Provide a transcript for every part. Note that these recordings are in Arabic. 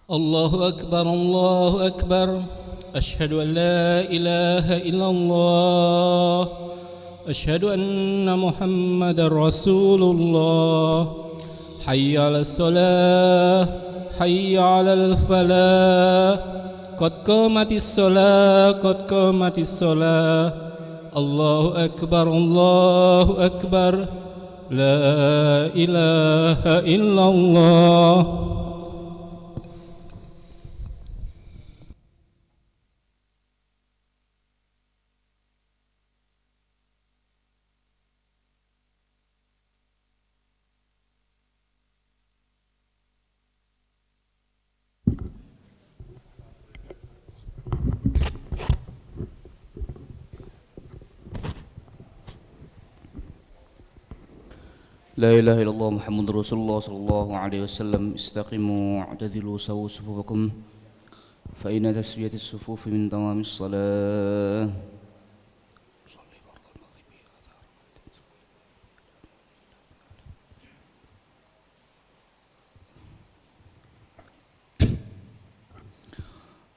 الله أكبر الله أكبر. أشهد أن لا إله إلا الله. أشهد أن محمد رسول الله. حي على الصلاة حي على الفلاح. قد قامت الصلاة قد قامت الصلاة. الله أكبر الله أكبر. لا إله إلا الله. لا إله إلا الله محمد رسول الله صلى الله عليه وسلم. استقيموا واعتدلوا سووا صفوفكم فإن تسوية الصفوف من تمام الصلاة.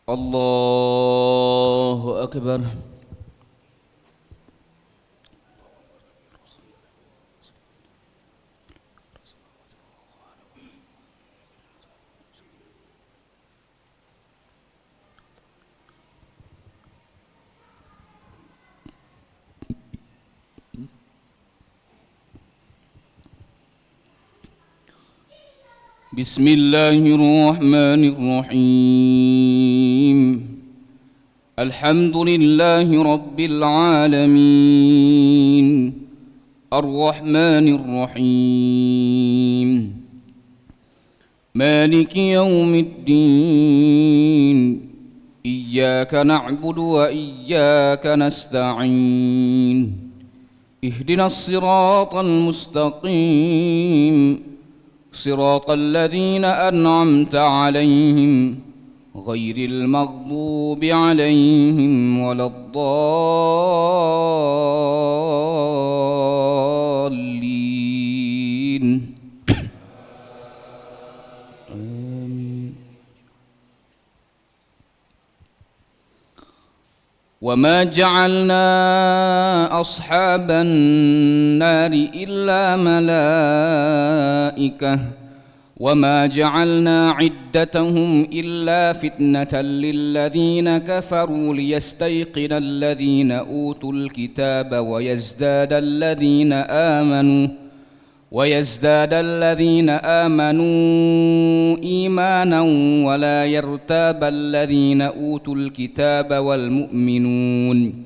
الله أكبر. بسم الله الرحمن الرحيم. الحمد لله رب العالمين الرحمن الرحيم مالك يوم الدين. إياك نعبد وإياك نستعين. اهدنا الصراط المستقيم صراط الذين أنعمت عليهم غير المغضوب عليهم ولا الضالين. آمين. وما جعلنا أصحاب النار إلا ملائكة وما جعلنا عدتهم إلا فتنة للذين كفروا ليستيقن الذين أوتوا الكتاب ويزداد الذين آمنوا إيمانا ولا يرتاب الذين أوتوا الكتاب والمؤمنون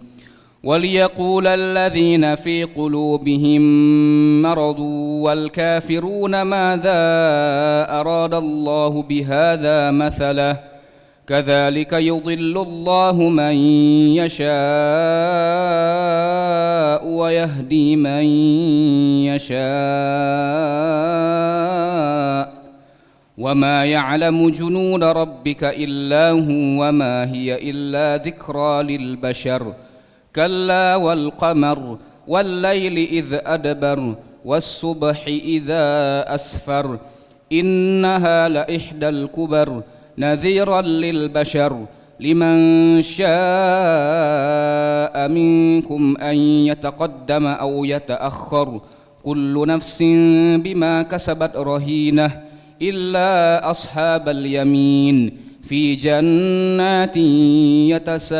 وليقول الذين في قلوبهم مرض والكافرون ماذا أراد الله بهذا مثلا كذلك يضل الله من يشاء ويهدي من يشاء وما يعلم جنود ربك إلا هو وما هي إلا ذكرى للبشر. كلا والقمر والليل إذ أدبر والصبح إذا أسفر إنها لإحدى الكبر نذيرا للبشر لمن شاء منكم أن يتقدم أو يتأخر كل نفس بما كسبت رهينة إلا أصحاب اليمين في جنات يتساءلون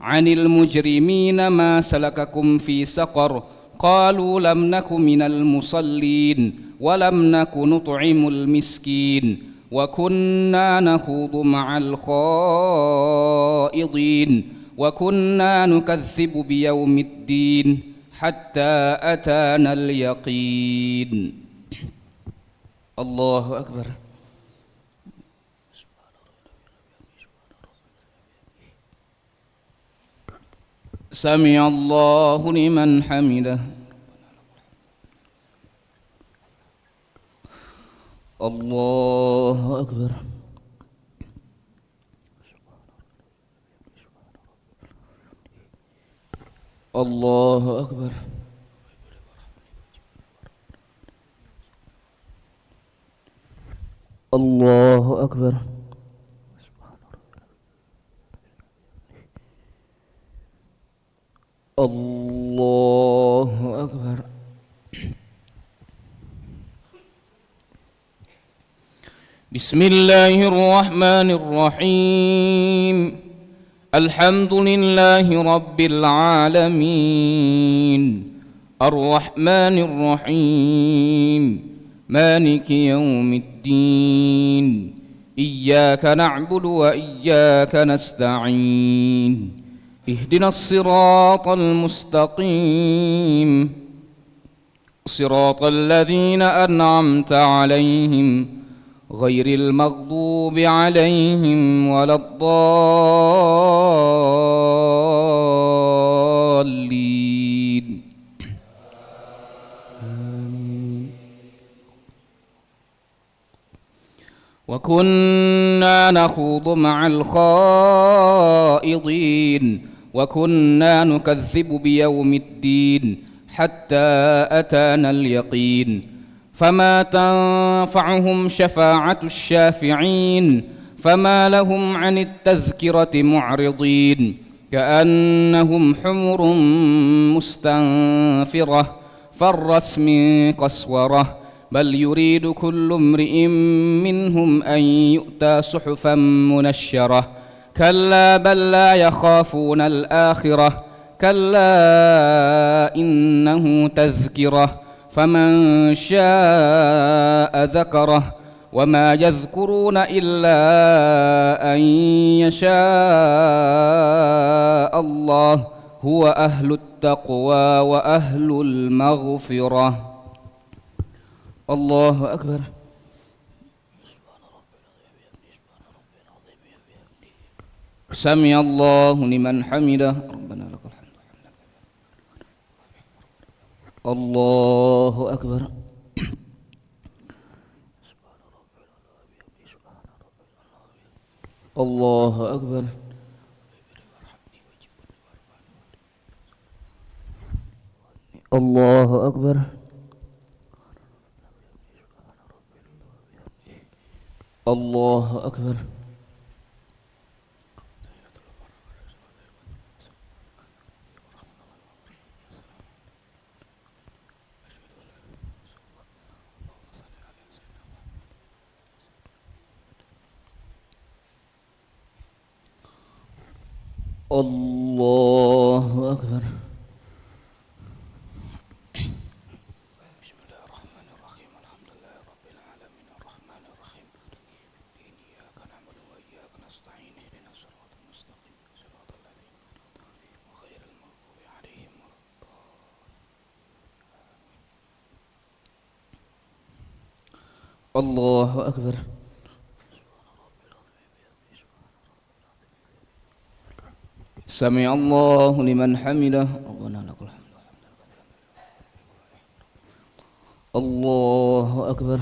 عن المجرمين ما سلككم في سقر قالوا لم نك من المصلين ولم نك نطعم المسكين وكنا نخوض مع الخائضين وكنا نكذب بيوم الدين حتى أتانا اليقين. الله أكبر. سمع الله لمن حمده. الله أكبر. الله أكبر. الله أكبر. الله أكبر. بسم الله الرحمن الرحيم. الحمد لله رب العالمين الرحمن الرحيم مالك يوم الدين إياك نعبد وإياك نستعين اهدنا الصراط المستقيم صراط الذين أنعمت عليهم غير المغضوب عليهم ولا الضالين. وكنا نخوض مع الخائضين وكنا نكذب بيوم الدين حتى أتانا اليقين فما تنفعهم شفاعة الشافعين فما لهم عن التذكرة معرضين كأنهم حمر مستنفرة فرت من قسورة بل يريد كل امرئ منهم أن يؤتى صحفا منشرة كلا بل لا يخافون الآخرة كلا إنه تذكرة فمن شاء ذكره وما يذكرون إلا أن يشاء الله هو أهل التقوى وأهل المغفرة. الله أكبر. سمع الله لمن حمده ربنا لك الحمد. الله أكبر. الله أكبر. الله أكبر. الله أكبر. الله أكبر. بسم الله الرحمن الرحيم الحمد لله رب العالمين الرحمن الرحيم إياك نعبد وإياك نستعين اهدنا الصراط المستقيم صراط الذين أنعمت عليهم غير المغضوب عليهم ولا الضالين. الله أكبر. سمع الله لمن حمده ربنا لك الحمد. الله أكبر.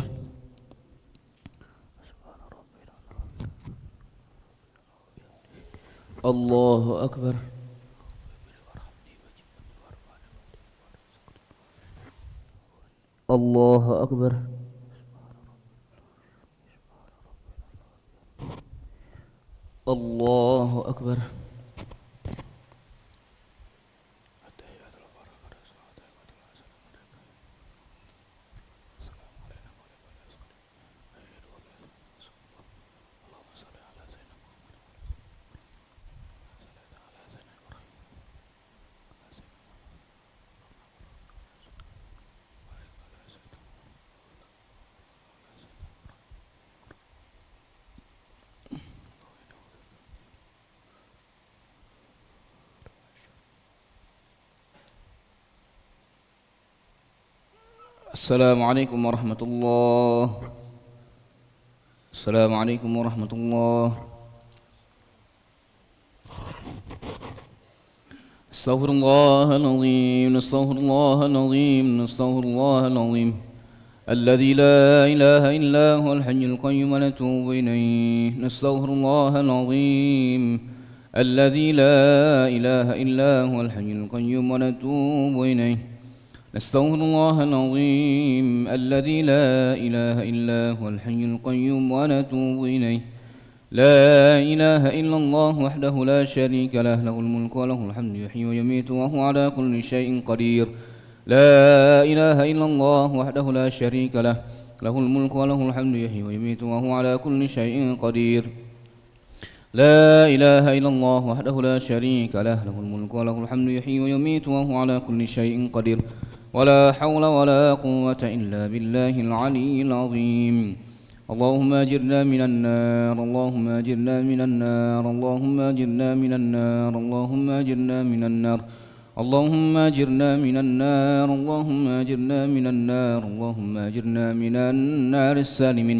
الله أكبر. الله أكبر. الله أكبر. السلام عليكم ورحمة الله. السلام عليكم ورحمة الله. استغفر الله العظيم نستغفر الله العظيم نستغفر الله العظيم الذي لا إله إلا هو الحي القيوم ونتوب إليه نستغفر الله العظيم الذي لا إله إلا هو الحي القيوم ونتوب إليه نستغفر الله العظيم الذي لا إله إلا هو الحي القيوم ونتوب إليه. لا إله إلا الله وحده لا شريك له، له الملك وله الحمد يحيي ويميت وهو على كل شيء قدير. لا إله إلا الله وحده لا شريك له، له الملك وله الحمد يحيي ويميت وهو على كل شيء قدير. لا إله إلا الله وحده لا شريك له، له الملك وله الحمد يحيي ويميت وهو على كل شيء قدير. ولا حول ولا قوة إلا بالله العلي العظيم. اللهم أجرنا من النار، اللهم أجرنا من النار، اللهم أجرنا من النار، اللهم أجرنا من النار، اللهم أجرنا من النار، اللهم أجرنا من النار، اللهم أجرنا من النار السالمين.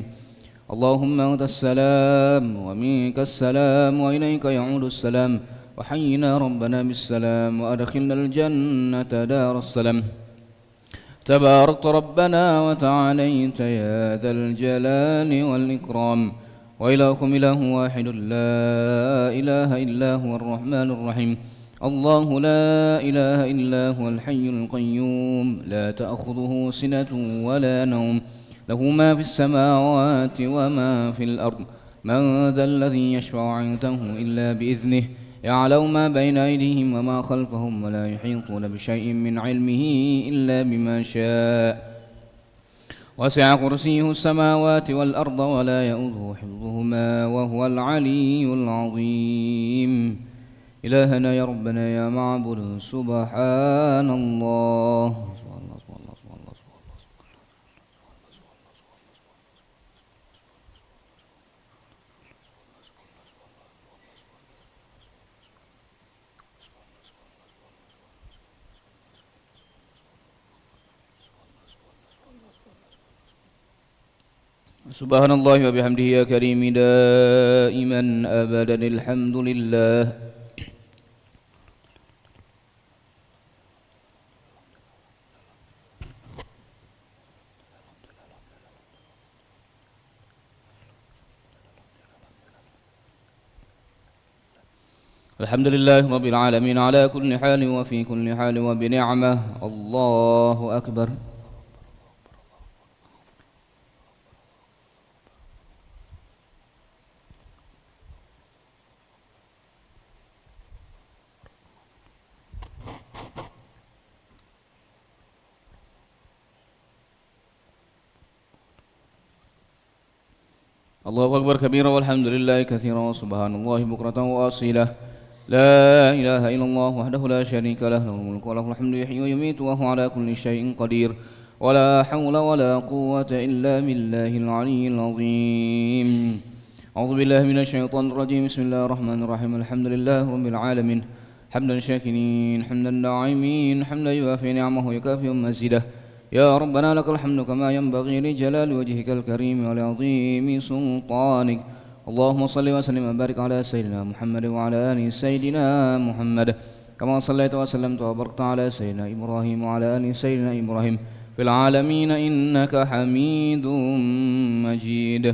اللهم أنت السلام ومنك السلام وإليك يعود السلام، وحينا ربنا بالسلام وأدخلنا الجنة دار السلام. تباركت ربنا وتعاليت يا ذا الجلال والإكرام. وإلهكم إله واحد لا إله إلا هو الرحمن الرحيم. الله لا إله إلا هو الحي القيوم، لا تأخذه سنة ولا نوم، له ما في السماوات وما في الأرض. من ذا الذي يشفع عنده إلا بإذنه، يعلم ما بين أيديهم وما خلفهم، ولا يحيطون بشيء من علمه إلا بما شاء. وسع كرسيه السماوات والأرض ولا يؤوده حفظهما وهو العلي العظيم. إلهنا يا ربنا يا معبود سبحان الله. سبحان الله وبحمده يا كريم دائما أبدا الحمد لله. الحمد لله رب العالمين على كل حال وفي كل حال وبنعمة. الله أكبر. الله أكبر كبيرا والحمد لله كثيرا وسبحان الله بكرة وأصيلا. لا إله إلا الله وحده لا شريك له، له الملك وله الحمد يحيي ويميت وهو على كل شيء قدير. ولا حول ولا قوة إلا بالله العلي العظيم. أعوذ بالله من الشيطان الرجيم. بسم الله الرحمن الرحيم. الحمد لله رب العالمين، حمدا شاكرين حمدا داعمين، حمدا يوافي نعمه ويكافئ مزيده. يا ربنا لك الحمد كما ينبغي لجلال وجهك الكريم ولعظيم سلطانك. اللهم صل وسلم وبارك على سيدنا محمد وعلى آل سيدنا محمد، كما صليت وسلمت وباركت على سيدنا إبراهيم وعلى آل سيدنا إبراهيم في العالمين إنك حميد مجيد.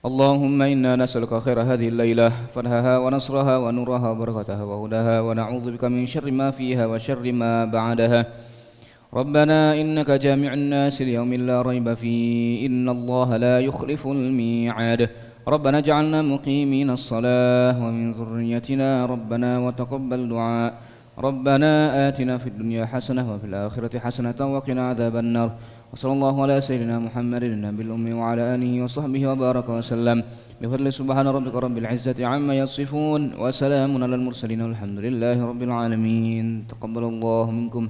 اللهم إنا نسألك خير هذه الليلة، فرحها ونصرها ونورها وبركتها وهداها، ونعوذ بك من شر ما فيها وشر ما بعدها. ربنا إنك جامع الناس ليوم لا ريب فيه، إن الله لا يخلف الميعاد. ربنا اجعلنا مقيمين الصلاة ومن ذريتنا ربنا وتقبل دعاء. ربنا آتنا في الدنيا حسنة وفي الآخرة حسنة وقنا عذاب النار. وصلى الله على سيدنا محمد النبي الأمي وعلى آله وصحبه وبارك وسلم. بفضل سبحان ربك رب العزة عما يصفون، وسلام على المرسلين والحمد لله رب العالمين. تقبل الله منكم.